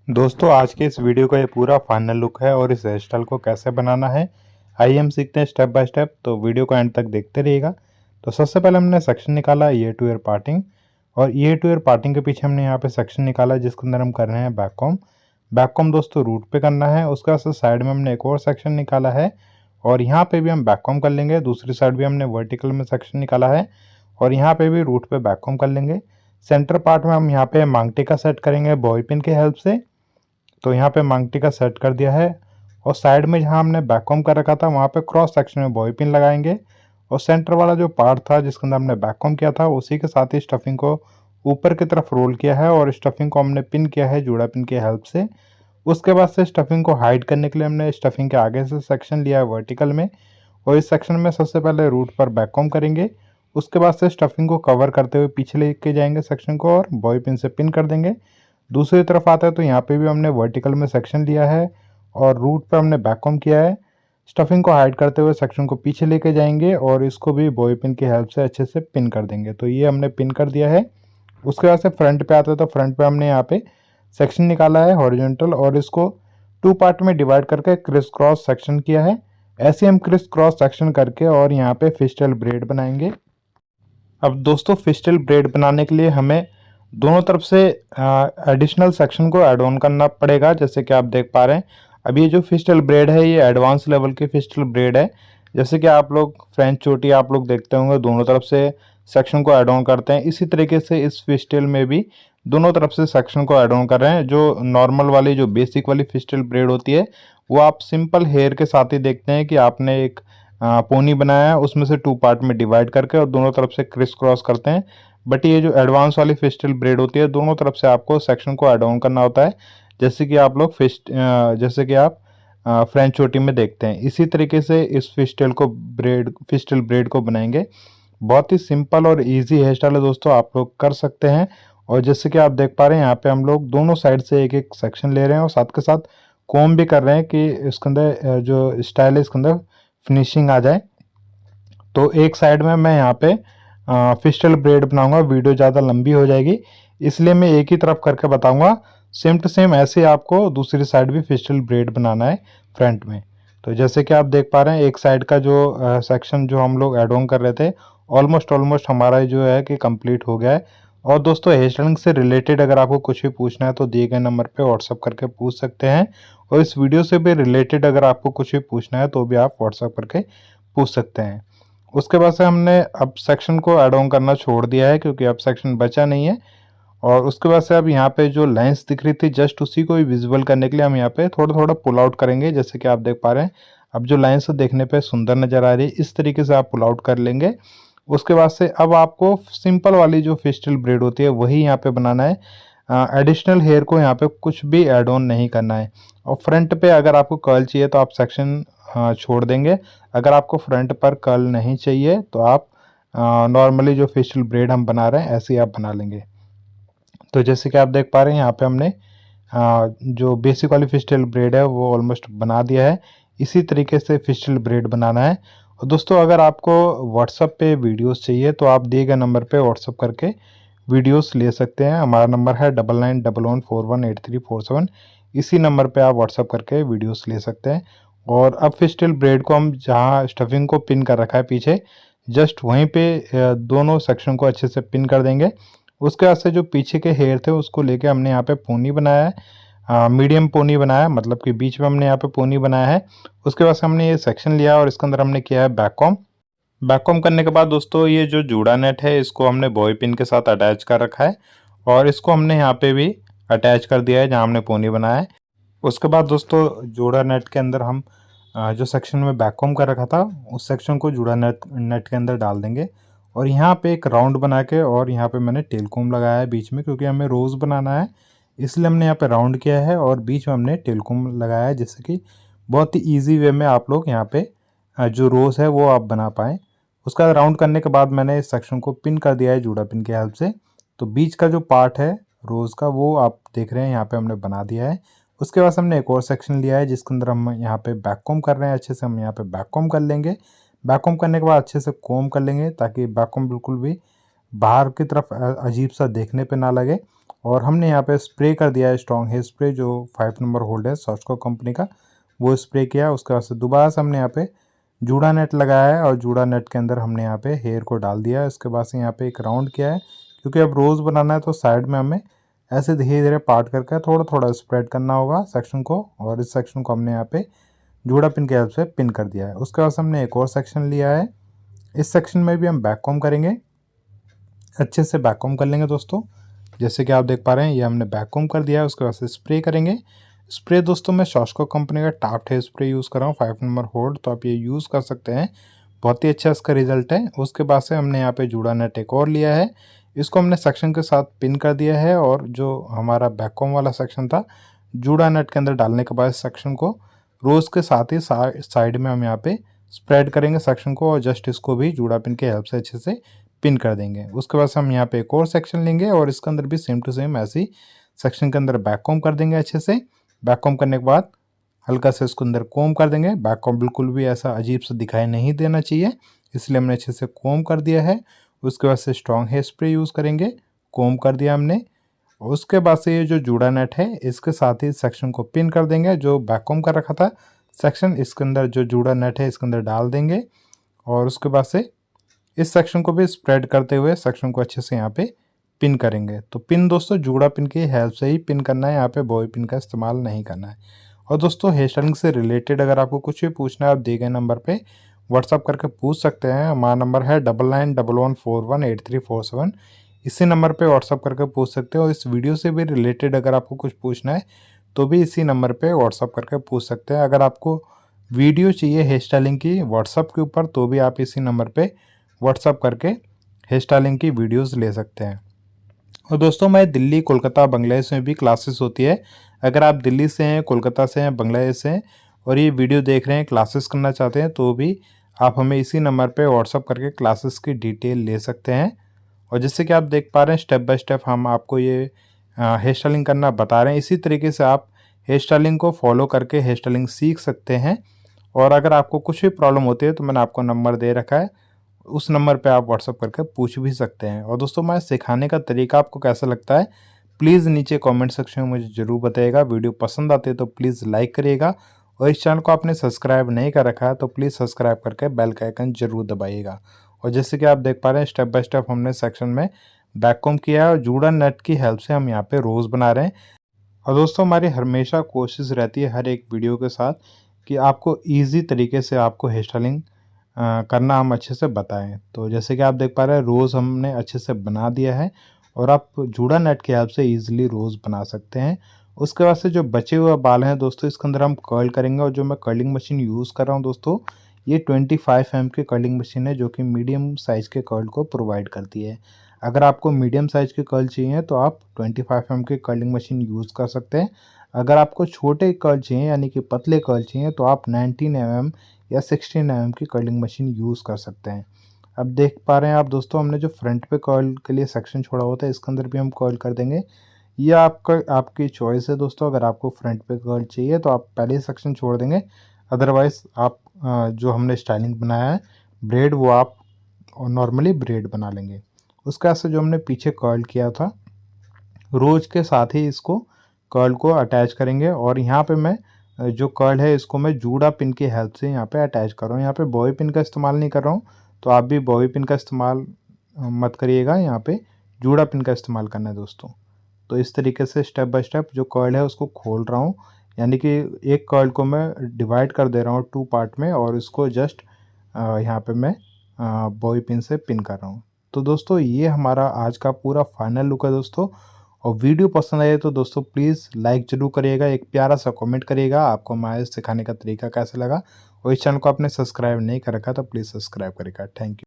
दोस्तों आज के इस वीडियो का ये पूरा फाइनल लुक है और इस हेयर स्टाइल को कैसे बनाना है आइए हम सीखते हैं स्टेप बाय स्टेप। तो वीडियो को एंड तक देखते रहिएगा। तो सबसे पहले हमने सेक्शन निकाला ईयर टू ईयर पार्टिंग, और ईयर टू ईयर पार्टिंग के पीछे हमने यहाँ पे सेक्शन निकाला जिसके अंदर हम कर रहे हैं बैककॉम। बैककॉम दोस्तों रूट पे करना है। उसके बाद साइड में हमने एक और सेक्शन निकाला है और यहाँ पे भी हम बैककॉम कर लेंगे। दूसरी साइड भी हमने वर्टिकल में सेक्शन निकाला है और यहाँ पे भी रूट पे बैककॉम कर लेंगे। सेंटर पार्ट में हम यहाँ पे मांगटी का सेट करेंगे बॉय पिन के हेल्प से। तो यहाँ पे मांगटी का सेट कर दिया है और साइड में जहाँ हमने बैककॉम कर रखा था वहाँ पे क्रॉस सेक्शन में बॉय पिन लगाएंगे और सेंटर वाला जो पार्ट था जिसके अंदर हमने बैककॉम किया था उसी के साथ ही स्टफिंग को ऊपर की तरफ रोल किया है और स्टफिंग को हमने पिन किया है जूड़ा पिन की हेल्प से। उसके बाद से स्टफिंग को हाइड करने के लिए हमने स्टफिंग के आगे से सेक्शन लिया है वर्टिकल में, और इस सेक्शन में सबसे पहले रूट पर बैककॉम करेंगे। उसके बाद से स्टफिंग को कवर करते हुए पीछे लेके जाएंगे सेक्शन को और बॉय पिन से पिन कर देंगे। दूसरी तरफ आता है तो यहाँ पे भी हमने वर्टिकल में सेक्शन लिया है और रूट पे हमने बैककॉम किया है। स्टफिंग को हाइड करते हुए सेक्शन को पीछे लेके जाएंगे और इसको भी बॉय पिन की हेल्प से अच्छे से पिन कर देंगे। तो ये हमने पिन कर दिया है। उसके बाद से फ्रंट पे आता है तो फ्रंट पे हमने यहाँ पे सेक्शन निकाला है हॉरिजॉन्टल और इसको टू पार्ट में डिवाइड करके क्रिस क्रॉस सेक्शन किया है। ऐसे हम क्रिस क्रॉस सेक्शन करके और यहाँ पे फिस्टल ब्रेड बनाएंगे। अब दोस्तों फिस्टल ब्रेड बनाने के लिए हमें दोनों तरफ से एडिशनल सेक्शन को ऐड ऑन करना पड़ेगा। जैसे कि आप देख पा रहे हैं अब ये जो फिस्टल ब्रेड है ये एडवांस लेवल की फिस्टल ब्रेड है। जैसे कि आप लोग फ्रेंच चोटी आप लोग देखते होंगे दोनों तरफ से सेक्शन को ऐड ऑन करते हैं, इसी तरीके से इस फिस्टल में भी दोनों तरफ से सेक्शन को ऐड ऑन कर रहे हैं। जो नॉर्मल वाली जो बेसिक वाली फिस्टल ब्रेड होती है वो आप सिंपल हेयर के साथ ही देखते हैं कि आपने एक पोनी बनाया है उसमें से टू पार्ट में डिवाइड करके और दोनों तरफ से क्रिस क्रॉस करते हैं। बट ये जो एडवांस वाली फिस्टल ब्रेड होती है दोनों तरफ से आपको सेक्शन को ऐड ऑन करना होता है, जैसे कि आप लोग जैसे कि आप फ्रेंच चोटी में देखते हैं। इसी तरीके से इस फिस्टल ब्रेड को बनाएंगे। बहुत ही सिंपल और इजी हेयर स्टाइल है दोस्तों, आप लोग कर सकते हैं। और जैसे कि आप देख पा रहे हैं यहाँ पे हम लोग दोनों साइड से एक एक सेक्शन ले रहे हैं और साथ के साथ कॉम्ब भी कर रहे हैं कि इसके अंदर जो स्टाइल है इसके अंदर फिनिशिंग आ जाए। तो एक साइड में मैं यहाँ पे फिस्टल ब्रेड बनाऊंगा, वीडियो ज़्यादा लंबी हो जाएगी इसलिए मैं एक ही तरफ करके बताऊंगा। सेम टू सेम ऐसे आपको दूसरी साइड भी फिस्टल ब्रेड बनाना है फ्रंट में। तो जैसे कि आप देख पा रहे हैं एक साइड का जो सेक्शन जो हम लोग एड ऑन कर रहे थे ऑलमोस्ट हमारा जो है कि कंप्लीट हो गया है। और दोस्तों हेयर स्टाइलिंग से रिलेटेड अगर आपको कुछ भी पूछना है तो दिए गए नंबर पे व्हाट्सअप करके पूछ सकते हैं, और इस वीडियो से भी रिलेटेड अगर आपको कुछ भी पूछना है तो भी आप व्हाट्सअप करके पूछ सकते हैं। उसके बाद से हमने अब सेक्शन को ऐड ऑन करना छोड़ दिया है क्योंकि अब सेक्शन बचा नहीं है। और उसके बाद से अब यहाँ पे जो लाइंस दिख रही थी जस्ट उसी को ही विजिबल करने के लिए हम यहाँ पे थोड़ा थोड़ा पुल आउट करेंगे। जैसे कि आप देख पा रहे हैं अब जो लाइंस देखने पे सुंदर नज़र आ रही है इस तरीके से आप पुल आउट कर लेंगे। उसके बाद से अब आपको सिंपल वाली जो फिस्टल ब्रेड होती है वही यहाँ पे बनाना है। एडिशनल हेयर को यहाँ पे कुछ भी ऐड ऑन नहीं करना है। और फ्रंट पे अगर आपको कर्ल चाहिए तो आप सेक्शन छोड़ देंगे। अगर आपको फ्रंट पर कर्ल नहीं चाहिए तो आप नॉर्मली जो फेशियल ब्रेड हम बना रहे हैं ऐसे ही आप बना लेंगे। तो जैसे कि आप देख पा रहे हैं यहाँ पे हमने जो बेसिक वाली फिस्टल ब्रेड है वो ऑलमोस्ट बना दिया है। इसी तरीके से फिस्टल ब्रेड बनाना है। और दोस्तों अगर आपको व्हाट्सअप पे वीडियोस चाहिए तो आप दिए गए नंबर पे व्हाट्सअप करके वीडियोस ले सकते हैं। हमारा नंबर है 9911418347। इसी नंबर पे आप व्हाट्सअप करके वीडियोस ले सकते हैं। और अब फिस्टल ब्रेड को हम जहाँ स्टफिंग को पिन कर रखा है पीछे जस्ट वहीं पे दोनों सेक्शन को अच्छे से पिन कर देंगे। उसके बाद से जो पीछे के हेयर थे उसको लेके हमने यहाँ पे पोनी बनाया है, मीडियम पोनी बनाया है, मतलब कि बीच में हमने यहाँ पे पोनी बनाया है। उसके बाद से हमने ये सेक्शन लिया और इसके अंदर हमने किया है बैककॉम। बैककॉम करने के बाद दोस्तों ये जो जूड़ा नेट है इसको हमने बॉय पिन के साथ अटैच कर रखा है और इसको हमने यहाँ पे भी अटैच कर दिया है जहाँ हमने पोनी बनाया है। उसके बाद दोस्तों जूड़ा नेट के अंदर हम जो सेक्शन में बैककॉम कर रखा था उस सेक्शन को जूड़ा नेट के अंदर डाल देंगे। और यहाँ पे एक राउंड बना के और यहाँ पे मैंने टेल कोम लगाया है बीच में, क्योंकि हमें रोज़ बनाना है इसलिए हमने यहाँ पे राउंड किया है और बीच में हमने टेल कोम लगाया है, जिससे कि बहुत ही ईजी वे में आप लोग यहाँ पे जो रोज़ है वो आप बना पाएँ। उसका राउंड करने के बाद मैंने इस सेक्शन को पिन कर दिया है जूड़ा पिन की हेल्प से। तो बीच का जो पार्ट है रोज़ का वो आप देख रहे हैं यहाँ पे हमने बना दिया है। उसके बाद हमने एक और सेक्शन लिया है जिसके अंदर हम यहाँ पे बैककॉम कर रहे हैं। अच्छे से हम यहाँ पे बैककॉम कर लेंगे। बैककॉम करने के बाद अच्छे से कॉम कर लेंगे ताकि बैककॉम बिल्कुल भी बाहर की तरफ अजीब सा देखने पे ना लगे। और हमने यहाँ पे स्प्रे कर दिया है स्ट्रॉन्ग हेयर स्प्रे, जो 5 नंबर होल्ड है शॉस्को कंपनी का, वो स्प्रे किया। उसके बाद से दोबारा से हमने यहाँ पे जूड़ा नेट लगाया है और जूड़ा नेट के अंदर हमने यहाँ पे हेयर को डाल दिया है। उसके बाद से यहाँ पे एक राउंड किया है, क्योंकि अब रोज़ बनाना है तो साइड में हमें ऐसे धीरे धीरे पार्ट करके थोड़ा थोड़ा स्प्रेड करना होगा सेक्शन को। और इस सेक्शन को हमने यहाँ पे जूड़ा पिन के हेल्प से पिन कर दिया है। उसके बाद हमने एक और सेक्शन लिया है, इस सेक्शन में भी हम बैक कॉम्ब करेंगे, अच्छे से बैक कॉम्ब कर लेंगे दोस्तों। जैसे कि आप देख पा रहे हैं ये हमने बैक कॉम्ब कर दिया है। उसके बाद से स्प्रे करेंगे। स्प्रे दोस्तों मैं शॉस्को कंपनी का टाफ्ट हेयर स्प्रे यूज़ कर रहा हूँ 5 नंबर होल्ड, तो आप ये यूज़ कर सकते हैं, बहुत ही अच्छा इसका रिजल्ट है। उसके बाद से हमने यहाँ पे जूड़ा नेट एक और लिया है, इसको हमने सेक्शन के साथ पिन कर दिया है। और जो हमारा बैक कॉम्ब वाला सेक्शन था, जूड़ा नेट के अंदर डालने के बाद सेक्शन को रोज़ के साथ ही साइड में हम यहाँ पे स्प्रेड करेंगे सेक्शन को, और जस्ट इसको भी जूड़ा पिन के हेल्प से अच्छे से पिन कर देंगे। उसके बाद से हम यहाँ पे एक और सेक्शन लेंगे और इसके अंदर भी सेम टू सेम ऐसे ही सेक्शन के अंदर बैक कॉम्ब कर देंगे अच्छे से। बैक कॉम्ब करने के बाद हल्का से इसको अंदर कॉम्ब कर देंगे। बैक कॉम्ब बिल्कुल भी ऐसा अजीब सा दिखाई नहीं देना चाहिए, इसलिए हमने अच्छे से कॉम्ब कर दिया है। उसके बाद से स्ट्रॉन्ग हेयर स्प्रे यूज़ करेंगे, कॉम्ब कर दिया हमने। उसके बाद से ये जो जूड़ा नेट है इसके साथ ही सेक्शन को पिन कर देंगे, जो बैक कॉम्ब कर रखा था सेक्शन इसके अंदर जो जूड़ा नेट है इसके अंदर डाल देंगे। और उसके बाद से इस सेक्शन को भी स्प्रेड करते हुए सेक्शन को अच्छे से यहाँ पे पिन करेंगे। तो पिन दोस्तों जूड़ा पिन की हेल्प से ही पिन करना है, यहाँ पे बॉय पिन का इस्तेमाल नहीं करना है। और दोस्तों हेयर स्टाइलिंग से रिलेटेड अगर आपको कुछ भी पूछना है आप दिए गए नंबर पे व्हाट्सअप करके पूछ सकते हैं। हमारा नंबर है 9911418347, इसी नंबर पे व्हाट्सअप करके पूछ सकते हो। और इस वीडियो से भी रिलेटेड अगर आपको कुछ पूछना है तो भी इसी नंबर पे व्हाट्सअप करके पूछ सकते हैं। अगर आपको वीडियो चाहिए हेयर स्टाइलिंग की व्हाट्सअप के ऊपर तो भी आप इसी नंबर पे व्हाट्सअप करके हेयर स्टाइलिंग की वीडियोस ले सकते हैं। और दोस्तों मैं दिल्ली, कोलकाता, बांग्लादेश में भी क्लासेस होती है। अगर आप दिल्ली से हैं, कोलकाता से हैं, बांग्लादेश से हैं और ये वीडियो देख रहे हैं, क्लासेस करना चाहते हैं, तो भी आप हमें इसी नंबर पे व्हाट्सअप करके क्लासेस की डिटेल ले सकते हैं। और जैसे कि आप देख पा रहे हैं स्टेप बाय स्टेप हम आपको ये हेयर स्टाइलिंग करना बता रहे हैं। इसी तरीके से आप हेयर स्टाइलिंग को फॉलो करके हेयर स्टाइलिंग सीख सकते हैं। और अगर आपको कुछ भी प्रॉब्लम होती है तो मैंने आपको नंबर दे रखा है, उस नंबर पे आप व्हाट्सअप करके पूछ भी सकते हैं। और दोस्तों मैं सिखाने का तरीका आपको कैसा लगता है प्लीज़ नीचे कमेंट सेक्शन में मुझे ज़रूर बताइएगा। वीडियो पसंद आती है तो प्लीज़ लाइक करिएगा, और इस चैनल को आपने सब्सक्राइब नहीं कर रखा है तो प्लीज़ सब्सक्राइब करके बेल का आइकन ज़रूर दबाइएगा। और जैसे कि आप देख पा रहे हैं स्टेप बाय स्टेप हमने सेक्शन में बैक कॉम्ब किया है और जूड़ा नेट की हेल्प से हम यहाँ पे रोज़ बना रहे हैं। और दोस्तों हमारी हमेशा कोशिश रहती है हर एक वीडियो के साथ कि आपको ईजी तरीके से आपको हेयर स्टाइलिंग करना हम अच्छे से बताएं। तो जैसे कि आप देख पा रहे हैं रोज़ हमने अच्छे से बना दिया है और आप जूड़ा नेट की हेल्प से ईजिली रोज़ बना सकते हैं। उसके बाद से जो बचे हुए बाल हैं दोस्तों इसके अंदर हम कर्ल करेंगे। और जो मैं कर्लिंग मशीन यूज़ कर रहा हूँ दोस्तों ये 25 एम की कर्लिंग मशीन है, जो कि मीडियम साइज़ के कर्ल को प्रोवाइड करती है। अगर आपको मीडियम साइज़ के कर्ल चाहिए तो आप 25 एम की कर्लिंग मशीन यूज़ कर सकते हैं। अगर आपको छोटे कर्ल चाहिए यानी कि पतले कर्ल चाहिए तो आप 19 एम या 16 एम की कर्लिंग मशीन यूज़ कर सकते हैं। अब देख पा रहे हैं आप दोस्तों हमने जो फ्रंट पे कर्ल के लिए सेक्शन छोड़ा होता है इसके अंदर भी हम कर्ल कर देंगे। ये आपकी चॉइस है दोस्तों, अगर आपको फ्रंट पे कर्ल चाहिए तो आप पहले ही सेक्शन छोड़ देंगे, अदरवाइज़ आप जो हमने स्टाइलिंग बनाया है ब्रेड वो आप नॉर्मली ब्रेड बना लेंगे। उसके बाद से जो हमने पीछे कर्ल किया था रोज के साथ ही इसको कर्ल को अटैच करेंगे। और यहाँ पे मैं जो कर्ल है इसको मैं जूड़ा पिन की हेल्प से यहाँ पे अटैच कर रहा हूँ। यहाँ पे बॉय पिन का इस्तेमाल नहीं कर रहा हूँ, तो आप भी बॉय पिन का इस्तेमाल मत करिएगा, यहाँ पे जूड़ा पिन का इस्तेमाल करना है दोस्तों। तो इस तरीके से स्टेप बाय स्टेप जो कर्ल है उसको खोल रहा हूँ, यानी कि एक कर्ल को मैं डिवाइड कर दे रहा हूँ 2 पार्ट में और इसको जस्ट यहाँ पे मैं बॉय पिन से पिन कर रहा हूँ। तो दोस्तों ये हमारा आज का पूरा फाइनल लुक है दोस्तों। और वीडियो पसंद आए तो दोस्तों प्लीज़ लाइक ज़रूर करिएगा, एक प्यारा सा कमेंट करिएगा आपको हमारे सिखाने का तरीका कैसा लगा। और इस चैनल को आपने सब्सक्राइब नहीं कर रखा तो प्लीज़ सब्सक्राइब करिएगा। Thank you.